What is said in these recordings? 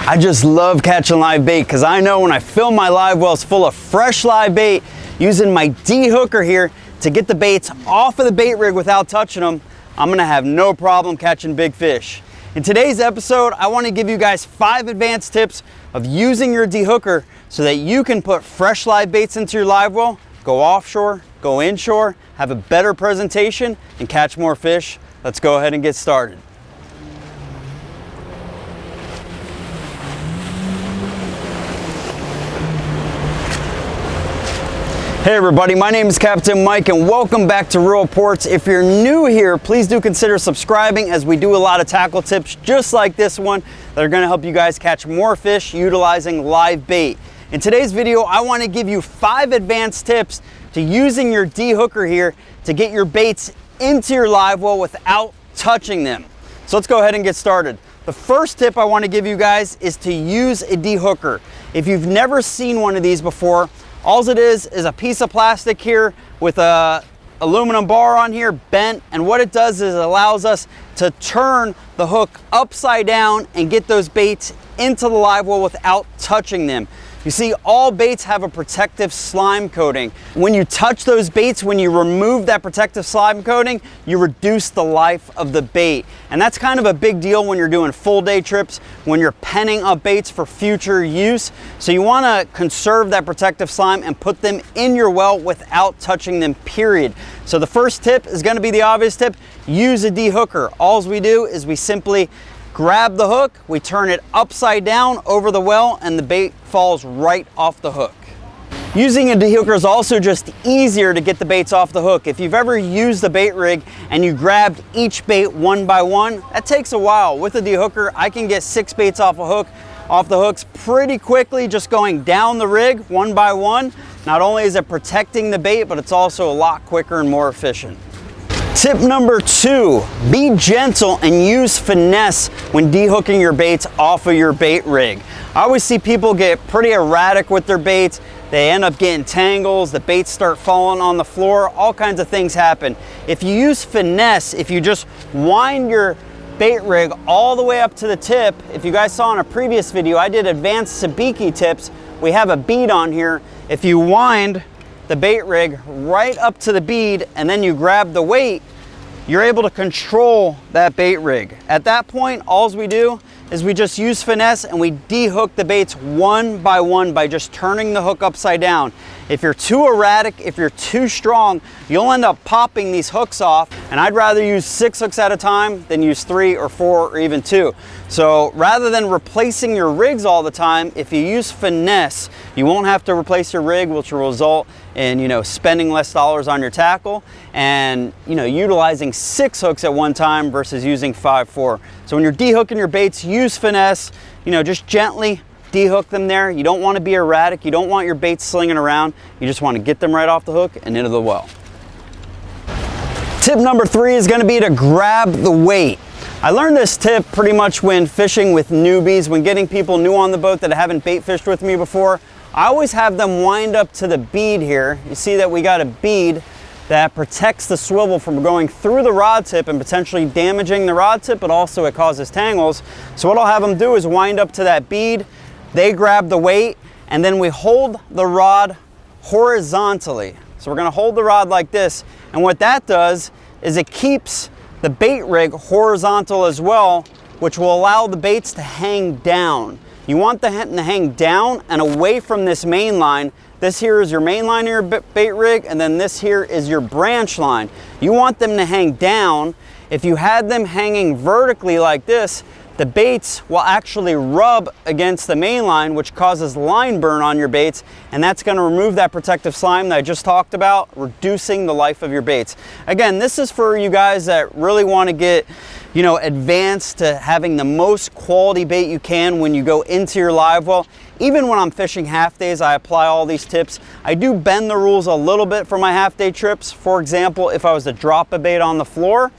I just love catching live bait because I know when I fill my live wells full of fresh live bait using my Dehooker here to get the baits off of the bait rig without touching them, I'm gonna have no problem catching big fish. In today's episode, I want to give you guys 5 advanced tips of using your Dehooker so that you can put fresh live baits into your live well, go offshore, go inshore, have a better presentation, and catch more fish. Let's go ahead and get started. Hey everybody, my name is Captain Mike and welcome back to ReelReports. If you're new here, please do consider subscribing as we do a lot of tackle tips just like this one that are going to help you guys catch more fish utilizing live bait. In today's video, I want to give you 5 advanced tips to using your Dehooker here to get your baits into your live well without touching them. So let's go ahead and get started. The first tip I want to give you guys is to use a Dehooker. If you've never seen one of these before, all it is a piece of plastic here with a aluminum bar on here bent, and what it does is it allows us to turn the hook upside down and get those baits into the live well without touching them. You see, all baits have a protective slime coating. When you touch those baits, when you remove that protective slime coating, you reduce the life of the bait. And that's kind of a big deal when you're doing full day trips, when you're penning up baits for future use. So you want to conserve that protective slime and put them in your well without touching them, period. So the first tip is going to be the obvious tip: use a Dehooker. All we do is we simply grab the hook, we turn it upside down over the well, and the bait falls right off the hook. Using a Dehooker is also just easier to get the baits off the hook. If you've ever used the bait rig and you grabbed each bait one by one, that takes a while. With a Dehooker, I can get 6 baits off the hooks pretty quickly, just going down the rig one by one. Not only is it protecting the bait, but it's also a lot quicker and more efficient. Tip number 2, be gentle and use finesse when dehooking your baits off of your bait rig. I always see people get pretty erratic with their baits. They end up getting tangles, the baits start falling on the floor, all kinds of things happen. If you use finesse, if you just wind your bait rig all the way up to the tip, if you guys saw in a previous video, I did advanced sabiki tips. We have a bead on here. If you wind the bait rig right up to the bead and then you grab the weight, you're able to control that bait rig. At that point, all we do is we just use finesse and we dehook the baits one by one by just turning the hook upside down. If you're too erratic, if you're too strong, you'll end up popping these hooks off, and I'd rather use 6 hooks at a time than use 3 or 4 or even 2. So rather than replacing your rigs all the time, if you use finesse, you won't have to replace your rig, which will result in, spending less dollars on your tackle and, utilizing 6 hooks at one time versus using 5, 4. So when you're dehooking your baits, use finesse, just gently dehook them there. You don't want to be erratic. You don't want your baits slinging around. You just want to get them right off the hook and into the well. Tip number 3 is going to be to grab the weight. I learned this tip pretty much when fishing with newbies, when getting people new on the boat that haven't bait fished with me before. I always have them wind up to the bead here. You see that we got a bead that protects the swivel from going through the rod tip and potentially damaging the rod tip, but also it causes tangles. So what I'll have them do is wind up to that bead, they grab the weight, and then we hold the rod horizontally. So we're gonna hold the rod like this, and what that does is it keeps the bait rig horizontal as well, which will allow the baits to hang down. You want them to hang down and away from this main line. This here is your main line of your bait rig, and then this here is your branch line. You want them to hang down. If you had them hanging vertically like this, the baits will actually rub against the main line, which causes line burn on your baits, and that's going to remove that protective slime that I just talked about, reducing the life of your baits. Again, this is for you guys that really want to get, advanced to having the most quality bait you can when you go into your live well. Even when I'm fishing half days, I apply all these tips. I do bend the rules a little bit for my half day trips. For example, if I was to drop a bait on the floor,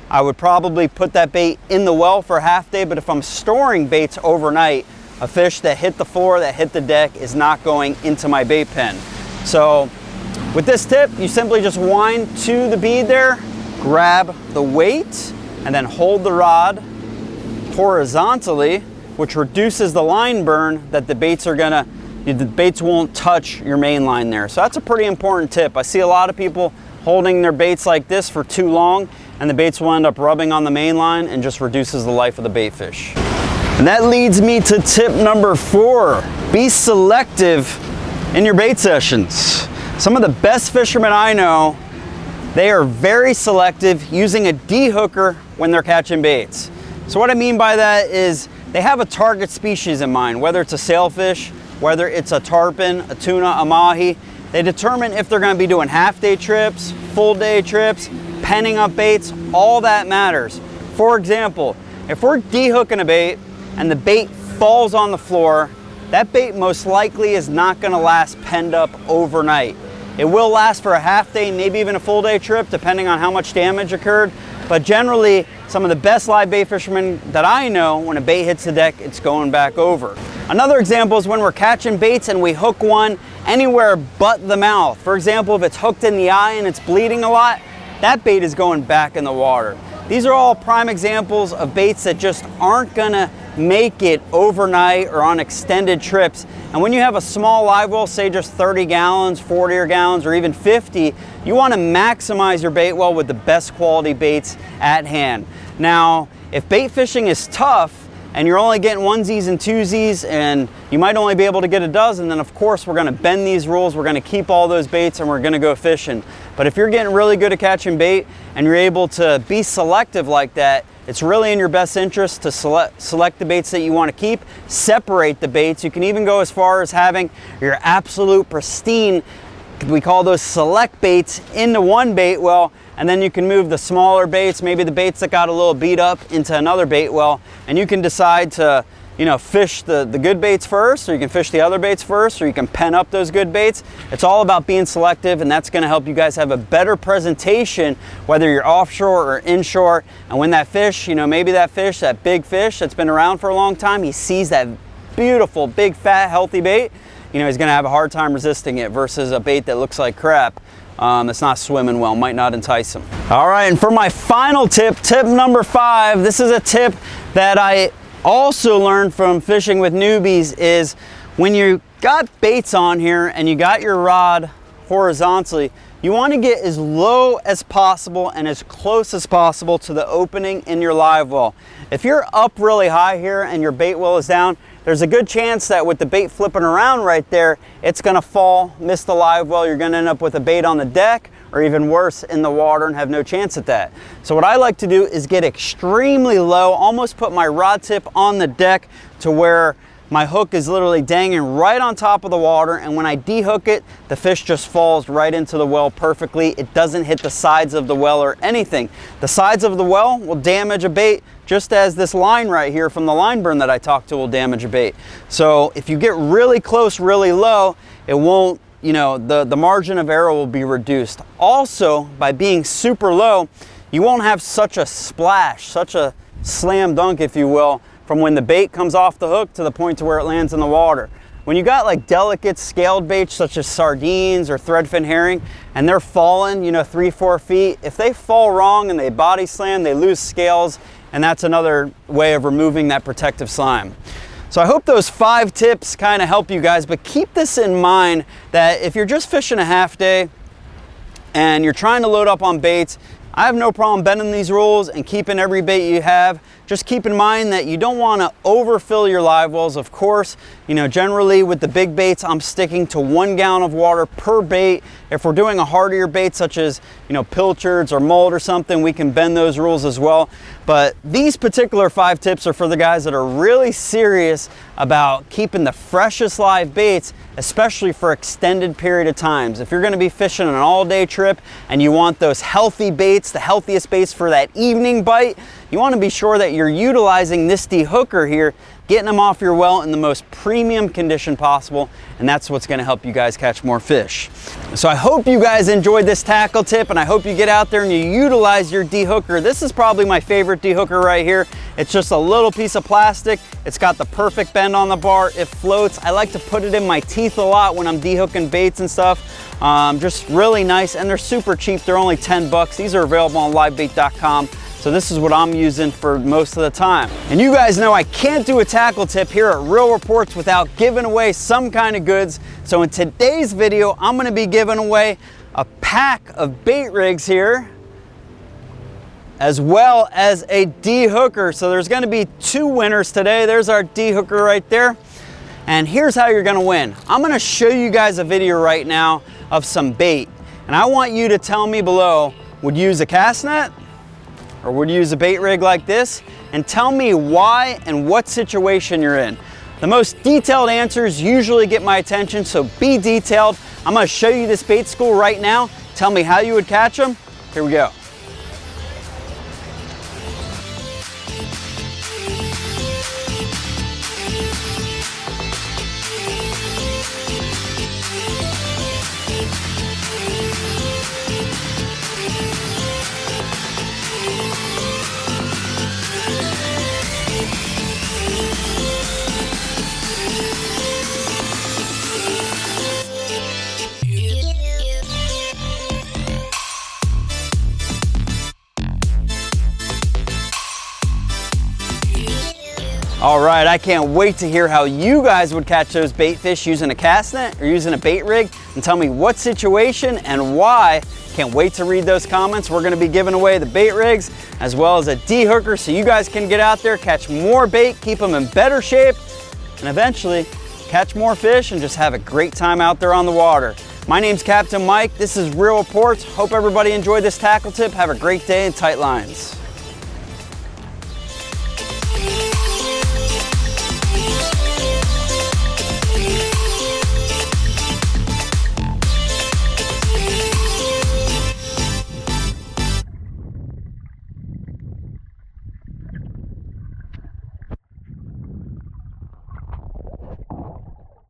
I would probably put that bait in the well for a half day, but if I'm storing baits overnight, a fish that hit the floor, that hit the deck is not going into my bait pen. So with this tip, you simply just wind to the bead there, grab the weight, and then hold the rod horizontally which reduces the line burn that the baits won't touch your main line there. So that's a pretty important tip. I see a lot of people holding their baits like this for too long, and the baits will end up rubbing on the main line and just reduces the life of the bait fish. And that leads me to tip number 4. Be selective in your bait sessions. Some of the best fishermen I know, they are very selective using a dehooker when they're catching baits. So what I mean by that is they have a target species in mind, whether it's a sailfish, whether it's a tarpon, a tuna, a mahi. They determine if they're going to be doing half-day trips, full-day trips, penning up baits. All that matters. For example, if we're dehooking a bait and the bait falls on the floor, that bait most likely is not going to last penned up overnight. It will last for a half-day, maybe even a full-day trip, depending on how much damage occurred. But generally, some of the best live bait fishermen that I know, when a bait hits the deck, it's going back over. Another example is when we're catching baits and we hook one anywhere but the mouth. For example, if it's hooked in the eye and it's bleeding a lot, that bait is going back in the water. These are all prime examples of baits that just aren't gonna make it overnight or on extended trips. And when you have a small live well, say just 30 gallons, 40 gallons, or even 50, you want to maximize your bait well with the best quality baits at hand. Now, if bait fishing is tough and you're only getting onesies and twosies and you might only be able to get a dozen, then of course we're going to bend these rules. We're going to keep all those baits and we're going to go fishing. But if you're getting really good at catching bait and you're able to be selective like that, it's really in your best interest to select the baits that you want to keep, separate the baits. You can even go as far as having your absolute pristine, we call those select baits, into one bait well, and then you can move the smaller baits, maybe the baits that got a little beat up, into another bait well, and you can decide to, fish the good baits first, or you can fish the other baits first, or you can pen up those good baits. It's all about being selective, and that's gonna help you guys have a better presentation, whether you're offshore or inshore. And when that fish, maybe that fish, that big fish that's been around for a long time, he sees that beautiful, big, fat, healthy bait, he's gonna have a hard time resisting it versus a bait that looks like crap. That's not swimming well, might not entice them. All right, and for my final tip, tip number 5, this is a tip that I also learned from fishing with newbies, is when you got baits on here and you got your rod horizontally, you want to get as low as possible and as close as possible to the opening in your live well. If you're up really high here and your bait well is down, there's a good chance that with the bait flipping around right there, it's gonna fall, miss the live well. You're gonna end up with a bait on the deck, or even worse, in the water, and have no chance at that. So what I like to do is get extremely low, almost put my rod tip on the deck to where my hook is literally dangling right on top of the water, and when I dehook it, the fish just falls right into the well perfectly. It doesn't hit the sides of the well or anything. The sides of the well will damage a bait, just as this line right here from the line burn that I talked to will damage a bait. So if you get really close, really low, it won't, the margin of error will be reduced. Also, by being super low, you won't have such a splash, such a slam dunk, if you will, from when the bait comes off the hook to the point to where it lands in the water. When you got like delicate scaled baits such as sardines or threadfin herring, and they're falling, 3-4 feet, if they fall wrong and they body slam, they lose scales, and that's another way of removing that protective slime. So I hope those 5 tips kind of help you guys, but keep this in mind that if you're just fishing a half day and you're trying to load up on baits, I have no problem bending these rules and keeping every bait you have. Just keep in mind that you don't want to overfill your live wells. Of course, generally with the big baits, I'm sticking to 1 gallon of water per bait. If we're doing a hardier bait such as, pilchards or mold or something, we can bend those rules as well. But these particular 5 tips are for the guys that are really serious about keeping the freshest live baits, especially for extended period of times. If you're going to be fishing an all-day trip and you want those healthy baits, the healthiest baits for that evening bite, you want to be sure that you're utilizing this dehooker here, getting them off your well in the most premium condition possible, and that's what's going to help you guys catch more fish. So I hope you guys enjoyed this tackle tip, and I hope you get out there and you utilize your dehooker. This is probably my favorite dehooker right here. It's just a little piece of plastic. It's got the perfect bend on the bar. It floats. I like to put it in my teeth a lot when I'm dehooking baits and stuff. Just really nice, and they're super cheap. They're only 10 bucks. These are available on livebait.com. So this is what I'm using for most of the time. And you guys know I can't do a tackle tip here at Real Reports without giving away some kind of goods. So in today's video, I'm gonna be giving away a pack of bait rigs here, as well as a Dehooker. So there's gonna be 2 winners today. There's our Dehooker right there. And here's how you're gonna win. I'm gonna show you guys a video right now of some bait. And I want you to tell me below, would you use a cast net or would you use a bait rig like this? And tell me why and what situation you're in. The most detailed answers usually get my attention, so be detailed. I'm gonna show you this bait school right now. Tell me how you would catch them. Here we go. All right, I can't wait to hear how you guys would catch those bait fish using a cast net or using a bait rig, and tell me what situation and why. Can't wait to read those comments. We're gonna be giving away the bait rigs as well as a Dehooker so you guys can get out there, catch more bait, keep them in better shape, and eventually catch more fish and just have a great time out there on the water. My name's Captain Mike. This is Real Reports. Hope everybody enjoyed this tackle tip. Have a great day and tight lines.